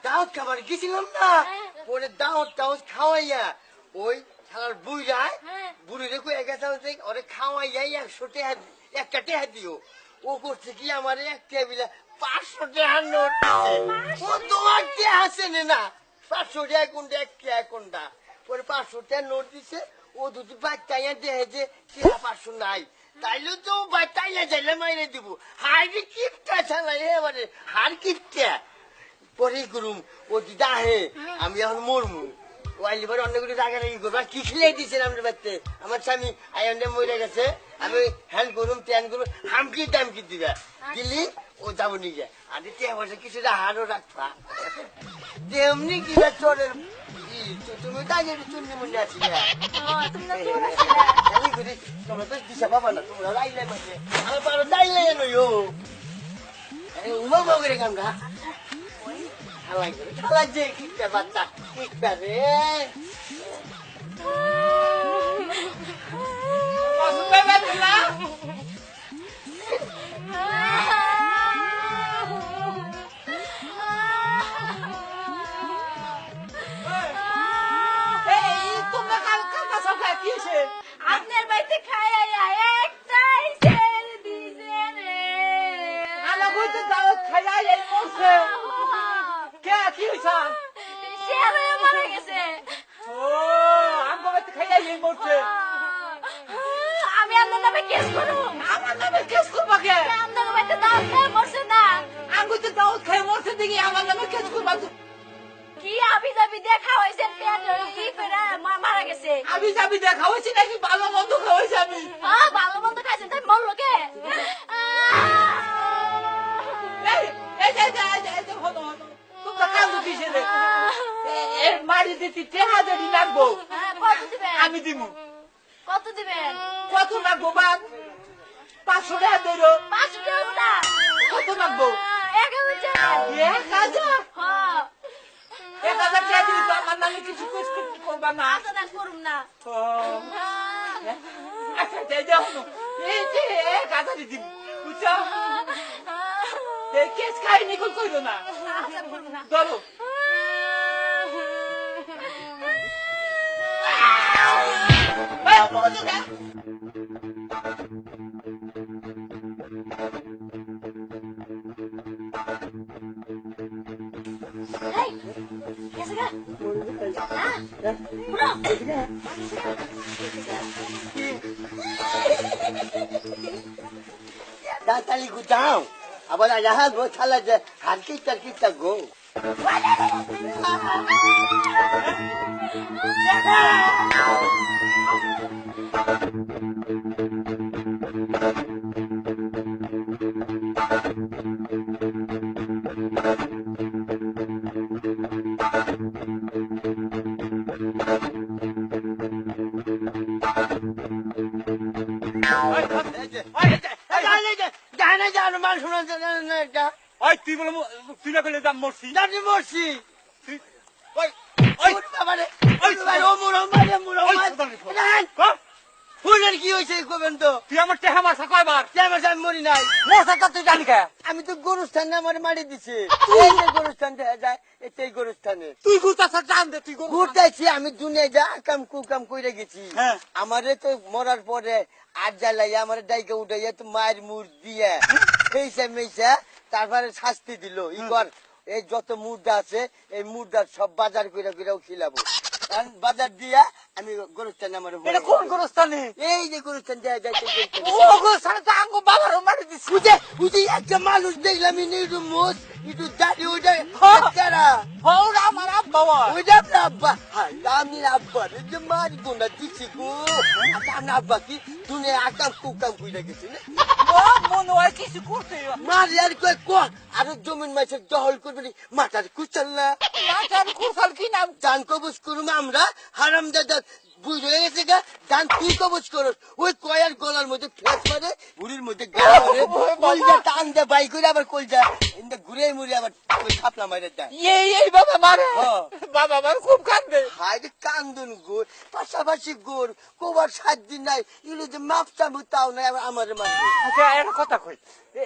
দাওয়াত খাবার গেছিলাম না, পরে দাওয়াত খাওয়াইয়া ওই শালার বুড়িরে কয়ে গেছে ওরে খাওয়াইয়া 100 টাকা একটা টাকা দিও। ও করছে কি আমার এক টেবিলে 500 টাকার নোট দিছে। ও তোমার টাকা আছে না, 500 টাকা কোনটা এক টাকা কোনটা, পরে 500 টাকার নোট দিছে। ও দুটি বাচ্চাইয়া দেখে যে 500 নাই, তাইলে তো বাচ্চাইয়া যাইলে মাইরে দিব। হাড়ি কিপটা চালাই এবারে হাড় কিপটা পরে করুম। ও দিদা আহে আমি এখন মরমু, ও আইলি পরে অন্যগুলো রাগারাগি করবো। আর কি খেলে দিয়েছেন আমরা বাচ্চা, আমার স্বামী আয়নে মরে গেছে, আমি হ্যান করুম ত্যান করুম, হামকি টামকি দিবা দিলি ও যাবো নিজে। আর টেয়া পয়সা কিছু হারও রাখবা তেমনি কিনা চোরের তুমি তাই চুন্নি মুন্ডি আছি তোমরা তো দিশা পাবা না, তোমরা রাইলে মাঝে আমার পারো দাইলে নইও উমা বগরে কামটা খালাই করে খালাই যে কিটা বাচ্চা কিটা রে আপনার বাড়িতে খাই একটাই ছেড়ে দিয়েছেন রে। আমার বইতে দাওয়াত খাইয়া এই করছে কে কি হইছে? সে হয়ে মারা গেছে। ও আমার বইতে খাইয়া এই করছে। আমি আপনার নামে কেস করব। আমার নামে কেস করবা কে? আপনার বাড়িতে দাওয়াত খেয়ে মরছে না। আমার বইতে দাওয়াত খাই মরছে দেখি আমার নামে কেস করবা? কি আবি যাবি দেখা হয়েছে পেট ই করে মারা গেছে। আমি যাবি দেখা হয়েছি নাকি ভালো মন্দ খাওয়াইছি আমি? ভালো মন্দ খাইছেন তাই মরলো কে? তোমরা কান্দো কিসে রে? এর মারি দিতে টেহা যদি লাগবো কত দিবেন? আমি দিমু। কত দিবেন? কত লাগবো বাপ? 500 টাকা দেরো। 500 টাকা না। কত লাগবো? 1000 1000? হ্যাঁ 1000 টাকা দিলে তো আমার নামে কিছু করবা না। আপনার করুম না। ও, আচ্ছা যাই যাও এই যে 1000 দিবি বুঝছো? এই কেস খাই নিকল কইরো না। আচ্ছা করুম না। ধরো এই কেসে গা পুরো দাঁতালি গুটাও আবার আহা গো থালা যে হার কিটা গো তুই বলে তুই না করলে দাম মরছি মরছি কি হয়েছে কবেন তো তুই আমার টেহা মারছা কয়বার? আমি মরি নাই মরছা তা তুই জানি কে? আমি তো গরুস্থানে আমার মারি দিছে গরুস্থান দেখা যায় এটাই গরুস্থানে তুই গুতাছা টান দে তুই ঘুরতেছি আমি দুনিয়া যা কাম কুকাম কইরা গেছি হ্যাঁ। আমারে তো মরার পরে আর জ্বালাই আমার ডাইকে উঠাইয়া তো মায়ের মুর দিয়ে খেয়েছে মেয়েছে তারপরে শাস্তি দিল ইগর এই যত মুর্দা আছে এই মুর্দার সব বাজার কইরা কইরাও খিলাবো বাজার দিয়া আমি গরুস্থানে আমার এটা কোন গোরস্থানে? এই যে গরুস্থান যায় যাইতে ও গোরস্থানে তো আঙ্গ বাবারও মারি দিছি। বুঝে বুঝি একটা মানুষ দেখলাম একটু মোষ একটু দাঁড়িয়ে ওইটা কারা ওরা আমার আব্বা ওইটা আপনার আব্বা হ্যাঁ আমি আব্বা যে মারিব না দিচ্ছি গো আপনার আব্বা কি দুনিয়া আকাম কুকাম কইরা গেছে না মনে হয় কিছু করতে মারি আর কয় কর আরো জমিন মাছের দহল করবে নি মাথার কুচাল না মাথার কুরসাল কি নাম? জান কবজ করুম আমরা হারাম দাদা বুঝ হয়ে গেছে গা গান তুই কবজ করস ওই কয়ার গলার মধ্যে ফেস মারে বুড়ির মধ্যে গা মারে কলজা টান দে বাই করে আবার কলজা ঘুরে মুড়ে আবার খাপলা মারে দেয় এই বাবা মারে হ্যাঁ। বাবা আমার খুব কান্দে হাইরে কান্দন গোর পাশাপাশি গোর কোবার 7 দিন নাই ইলে যে মাপটা মুতাও নাই আবার আমার মারবে আচ্ছা একটা কথা কই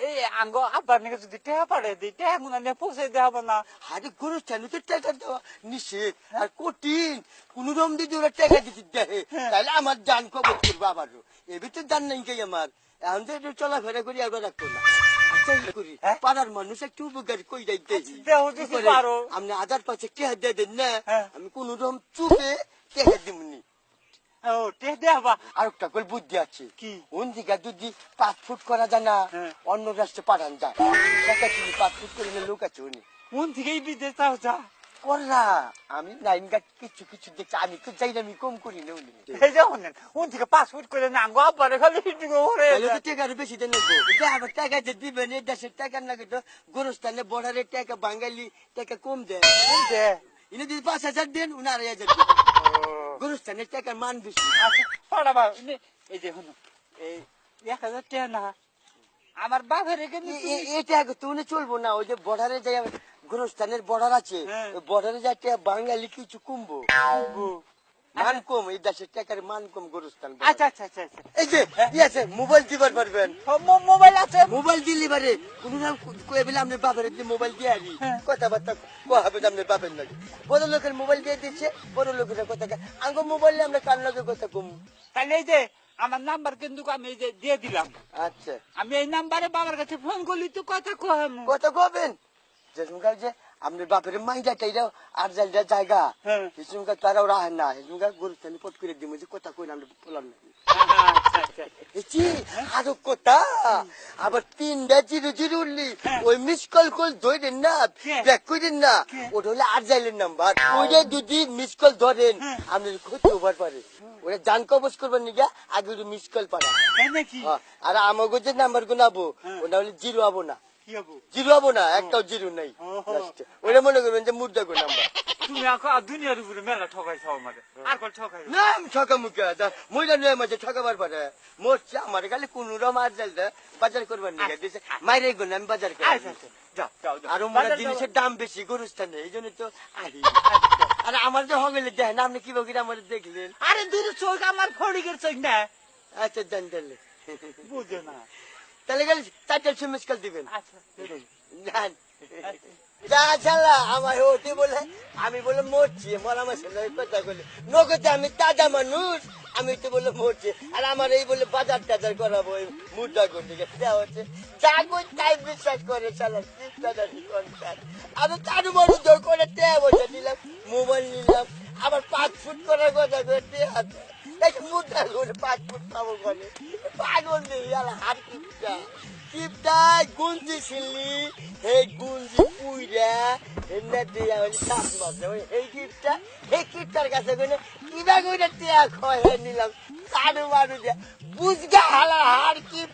এই আঙ্গ আব্বার নাকি যদি টেহা পাড়ে দিই টেহা গুনা নিয়ে পৌঁছে দেওয়া না হাইরে গরু চালু তো টাকা দেওয়া নিষেধ আর কঠিন কোন রকম যদি ওরা টাকা দিতে দেয় তাহলে আমার জান কবর করবো আবারও এবার তো জান নাই কে আমার এখন তো একটু চলাফেরা করি আর রাখতো না করি হ্যাঁ? পাড়ার মানুষ একটু উপকার কই যাইতে দেহ যদি পারো আপনি 1000 টাকা দিয়ে দেন না হ্যাঁ। আমি কোন রকম চুপে টাকা দিমনি ও টেহ দেওয়া আর একটা করে বুদ্ধি আছে কি? ওন দিকে যদি 5 ফুট করা যায় না হ্যাঁ। অন্য রাষ্ট্রে পাঠান যায় টাকা তুমি 5 ফুট করে লোক আছে উনি মন থেকেই বিদেশ যাও যা করলা আমি লাইন গাছ কিছু কিছু দেখছি আমি তো যাই না আমি কম করি না উনি এই যে শুনেন মন থেকে পাসপোর্ট করে না আঙ্গ আব্বারে খালি হিটুকো করে তাহলে তো টাকা আরো বেশি দেন এটা আবার টাকা যে দিবেন এই দেশের টাকা লাগে তো গোরস্থানে বর্ডারের টাকা বাঙালি টাকা কম দেয় ইনি যদি 5000 দেন উনি 2500 দেন গোরস্থানের টাকার মান বেশি পাড়াবা এই যে শুনো এই 1000 টাকা না আমার বাপের এখানে এটা তো উনি চলবো না ওই যে বর্ডারে যাই গোরস্থানের বর্ডার আছে হ্যাঁ। ওই বর্ডারে যাই টাকা বাঙালি কিছু কমবো মান কম এই দেশের টাকার মান কম গোরস্থান আচ্ছা আচ্ছা আচ্ছা আচ্ছা এই যে ই আছে মোবাইল দিবার পারবেন মোবাইল আছে মোবাইল দিলি বারে কোন নাম কয়ে বলে আপনার বাপের মোবাইল দিয়ে আনি কথাবার্তা কহাবে আপনার বাপের লাগে বড় লোকের মোবাইল দিয়ে দিচ্ছে বড় লোকের কথা আঙ্গ মোবাইলে আমরা কার লগে কথা কম তাহলে এই যে আমার নাম্বার কিন্তু আমি এই যে দিয়ে দিলাম আচ্ছা আমি এই নাম্বারে বাবার কাছে ফোন করলি তো কথা কম কথা কবেন যেসুমকার যে আপনার বাপের মাইজাটা এটা আর জায়গা জায়গা হ্যাঁ। যেসুমকার তারাও রাহেন না যেসুমকার গরুস্থানে পট করে দিব যে কথা কই আমরা বললাম না আরো কথা আবার 3টা 0 উঠলি ওই মিস কল কল ধরেন না ব্যাক করেন না ওটা হলে আর যাইলেন নাম্বার ওইটা যদি মিস কল ধরেন আপনার ক্ষতি হবার পারে ওরা জান কবজ করবেন নিগা আগে মিস কল পারা নাকি আর আমাকে যে নাম্বার গুনাবো ওটা হলে 0 হবো না কি হবো 0 হবো না একটাও 0 নাই ওটা মনে করবেন যে মুদ্রা গো নাম্বার তুমি দুনিয়ার উপরে মেলা ঠকাইছো আমাদের আর কল ঠকাই না আমি ঠকা মুখে মহিলা নয় মাঝে ঠকাবার পারে মোরছে আমার খালি কোন রকম আর যাইলে বাজার করবার নিয়ে দিয়েছে মাইরে গুণ আমি বাজার করি যাও যাও আর মোরা জিনিসের দাম বেশি গরুস্থানে এই জন্য তো আহি আর আমার যে হগলে দেখেন আপনি কি বকিরা আমার দেখলেন আরে দূর চোখ আমার ফড়িকের চোখ না আচ্ছা জান তাহলে বুঝে না তাহলে গেলে 4টা মিস কল দিবেন আচ্ছা জান যা চালা আমার হতে বলে আমি বলে মরছি মরা মাসের কথা বলে নগদে আমি তাজা মানুষ আমি তো বলে মরছি আর আমার এই বলে বাজার টাজার করাবো মুদ্রা করতে দেওয়া হচ্ছে যা কই তাই বিশ্বাস করে চালা আমি তার মানুষ করে বসে দিলাম মোবাইল নিলাম আবার 5 ফুট করার কথা করতে হাতে মুদ্রা করে 5 ফুট পাবো করে পাগল নেই হাত কিপটাই গুঞ্জি ছিলি এই গুঞ্জি পুইরা এমনি দিয়া হলি চাষ মাছ এই কিপটার কাছে গেলে কিবা করে টিয়া খয় নিলাম কারু মানুষ বুঝগা হালা হার কিপ